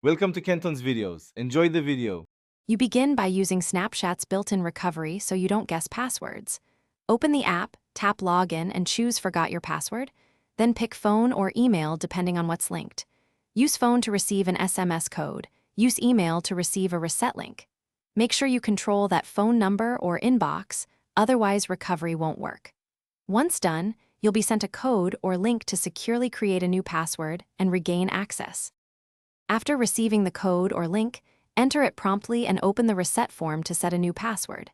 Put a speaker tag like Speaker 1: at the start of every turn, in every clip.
Speaker 1: Welcome to Kenton's videos. Enjoy the video.
Speaker 2: You begin by using Snapchat's built-in recovery so you don't guess passwords. Open the app, tap Login, and choose Forgot Your Password. Then pick phone or email depending on what's linked. Use phone to receive an SMS code. Use email to receive a reset link. Make sure you control that phone number or inbox, otherwise recovery won't work. Once done, you'll be sent a code or link to securely create a new password and regain access. After receiving the code or link, enter it promptly and open the reset form to set a new password.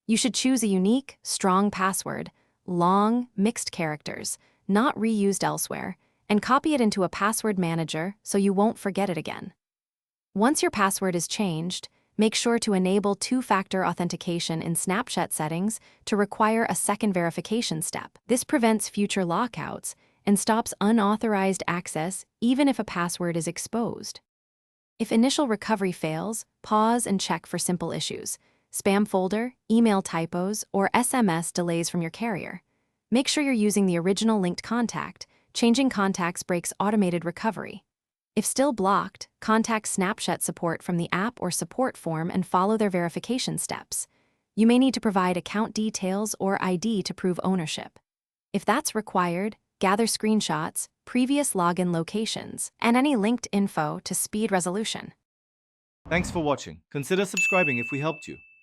Speaker 2: You should choose a unique, strong password, long, mixed characters, not reused elsewhere, and copy it into a password manager so you won't forget it again. Once your password is changed, make sure to enable two-factor authentication in Snapchat settings to require a second verification step. This prevents future lockouts and stops unauthorized access even if a password is exposed. If initial recovery fails, pause and check for simple issues: spam folder, email typos, or SMS delays from your carrier. Make sure you're using the original linked contact. Changing contacts breaks automated recovery. If still blocked, contact Snapchat support from the app or support form and follow their verification steps. You may need to provide account details or ID to prove ownership. If that's required, gather screenshots, previous login locations, and any linked info to speed resolution.
Speaker 1: Thanks for watching. Consider subscribing if we helped you.